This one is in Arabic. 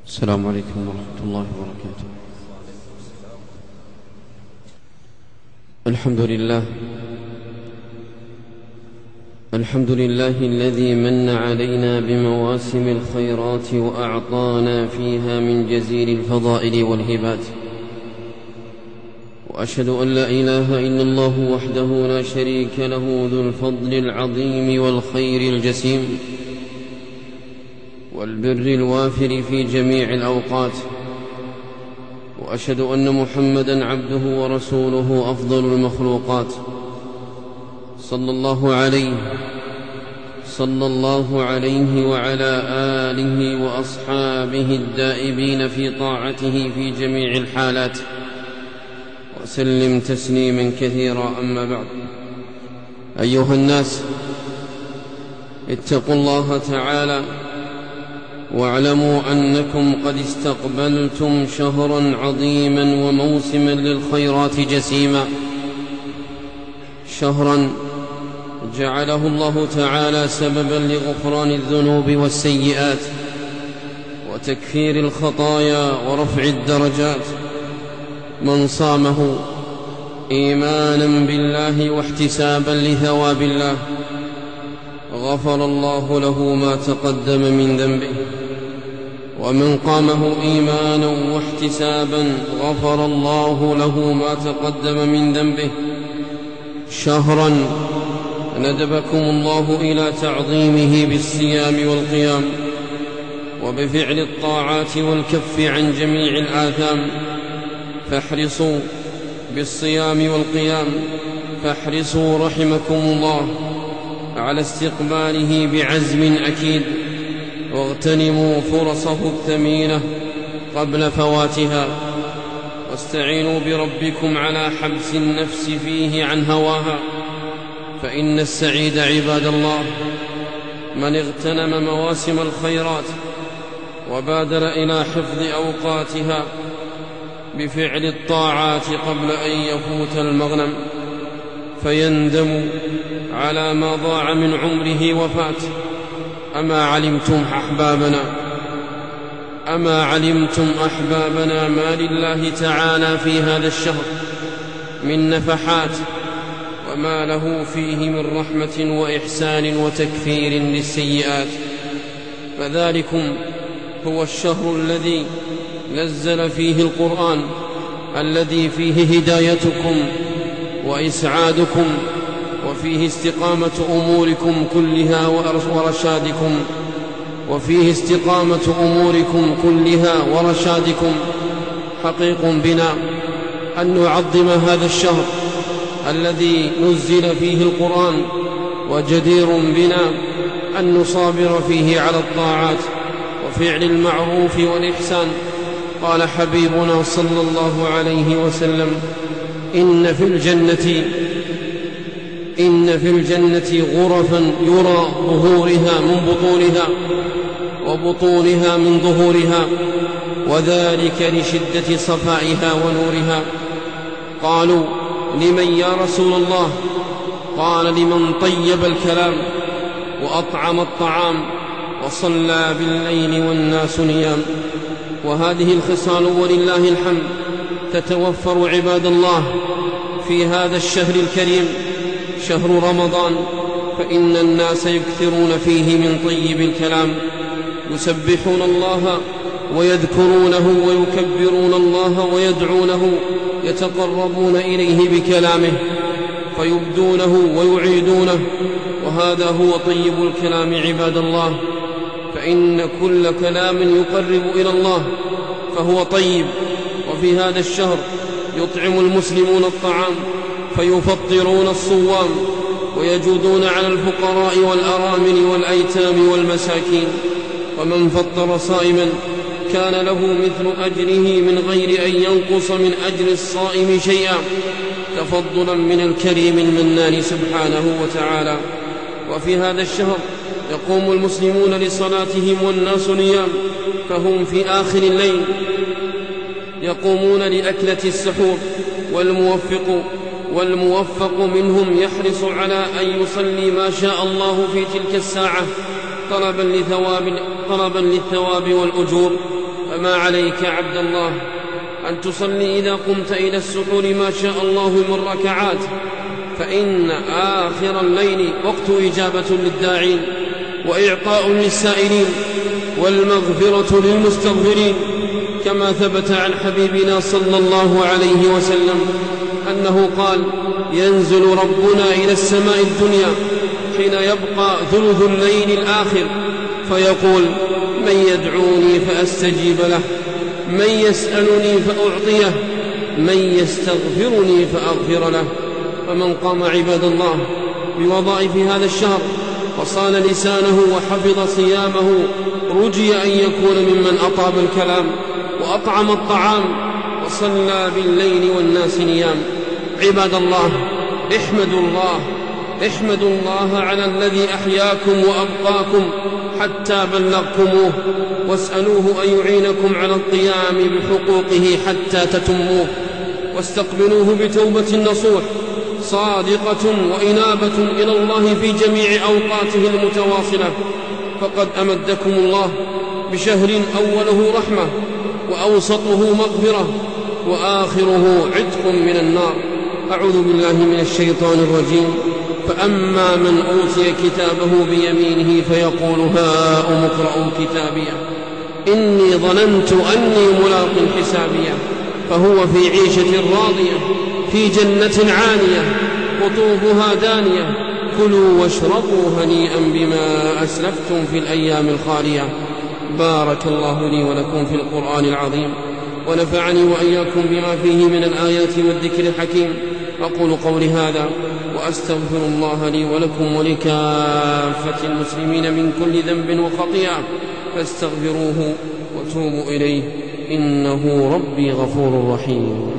السلام عليكم ورحمة الله وبركاته. الحمد لله الذي من علينا بمواسم الخيرات وأعطانا فيها من جزيل الفضائل والهبات، وأشهد أن لا إله إلا الله وحده لا شريك له ذو الفضل العظيم والخير الجسيم والبر الوافر في جميع الأوقات، وأشهد أن محمدًا عبده ورسوله أفضل المخلوقات، صلى الله عليه وعلى آله وأصحابه الدائبين في طاعته في جميع الحالات، وسلم تسليما كثيرا. أما بعد، أيها الناس، اتقوا الله تعالى واعلموا أنكم قد استقبلتم شهرا عظيما وموسما للخيرات جسيما، شهرا جعله الله تعالى سببا لغفران الذنوب والسيئات وتكفير الخطايا ورفع الدرجات. من صامه إيمانا بالله واحتسابا لثواب الله غفر الله له ما تقدم من ذنبه، ومن قامه إيمانا واحتسابا غفر الله له ما تقدم من ذنبه. شهرا ندبكم الله إلى تعظيمه بالصيام والقيام وبفعل الطاعات والكف عن جميع الآثام، فاحرصوا بالصيام والقيام، فاحرصوا رحمكم الله على استقباله بعزم أكيد، واغتنموا فرصه الثمينة قبل فواتها، واستعينوا بربكم على حبس النفس فيه عن هواها، فإن السعيد عباد الله من اغتنم مواسم الخيرات وبادر إلى حفظ أوقاتها بفعل الطاعات قبل أن يفوت المغنم، فيندم على ما ضاع من عمره وفات. أما علمتم أحبابنا ما لله تعالى في هذا الشهر من نفحات، وما له فيه من رحمة وإحسان وتكفير للسيئات؟ فذلكم هو الشهر الذي نزل فيه القرآن، الذي فيه هدايتكم وإسعادكم، وفيه استقامة أموركم كلها ورشادكم. حقيق بنا أن نعظم هذا الشهر الذي نزل فيه القرآن، وجدير بنا أن نصابر فيه على الطاعات وفعل المعروف والإحسان. قال حبيبنا صلى الله عليه وسلم: إن في الجنة غرفا يرى ظهورها من بطونها وبطونها من ظهورها، وذلك لشدة صفائها ونورها. قالوا: لمن يا رسول الله؟ قال: لمن طيب الكلام وأطعم الطعام وصلى بالليل والناس نيام. وهذه الخصال ولله الحمد تتوفر عباد الله في هذا الشهر الكريم، شهر رمضان، فإن الناس يكثرون فيه من طيب الكلام، يسبحون الله ويذكرونه ويكبرون الله ويدعونه، يتقربون إليه بكلامه فيبدونه ويعيدونه، وهذا هو طيب الكلام عباد الله. فإن كل كلام يقرب إلى الله فهو طيب. وفي هذا الشهر يطعم المسلمون الطعام فيفطرون الصوام، ويجودون على الفقراء والأرامل والأيتام والمساكين. ومن فطر صائما كان له مثل أجره من غير أن ينقص من أجر الصائم شيئا، تفضلا من الكريم المنان سبحانه وتعالى. وفي هذا الشهر يقوم المسلمون لصلاتهم والناس نيام، فهم في آخر الليل يقومون لأكلة السحور، والموفق منهم يحرص على أن يصلي ما شاء الله في تلك الساعة طلبا للثواب والأجور، فما عليك عبد الله أن تصلي إذا قمت إلى السحور ما شاء الله من ركعات، فإن آخر الليل وقت إجابة للداعين وإعطاء للسائلين والمغفرة للمستغفرين، كما ثبت عن حبيبنا صلى الله عليه وسلم أنه قال: ينزل ربنا إلى السماء الدنيا حين يبقى ثلث الليل الآخر فيقول: من يدعوني فأستجيب له، من يسألني فأعطيه، من يستغفرني فأغفر له. فمن قام عباد الله بوظائف هذا الشهر وصان لسانه وحفظ صيامه رجي أن يكون ممن أطاب الكلام وأطعم الطعام وصلى بالليل والناس نيام. عباد الله، احمدوا الله على الذي أحياكم وأبقاكم حتى بلغتموه، واسألوه أن يعينكم على القيام بحقوقه حتى تتموه، واستقبلوه بتوبة نصوح صادقة وإنابة إلى الله في جميع أوقاته المتواصلة، فقد أمدكم الله بشهر أوله رحمة وأوسطه مغفرة وآخره عتق من النار. أعوذ بالله من الشيطان الرجيم. فأما من أوتي كتابه بيمينه فيقول: هاؤم اقرءوا كتابيه إني ظننت أني ملاق حسابيه، فهو في عيشة راضية في جنة عالية قطوفها دانية، كلوا واشربوا هنيئا بما أسلفتم في الأيام الخالية. بارك الله لي ولكم في القرآن العظيم، ونفعني وإياكم بما فيه من الآيات والذكر الحكيم. أقول قولي هذا وأستغفر الله لي ولكم ولكافة المسلمين من كل ذنب وخطيئة، فاستغفروه وتوبوا إليه إنه ربي غفور رحيم.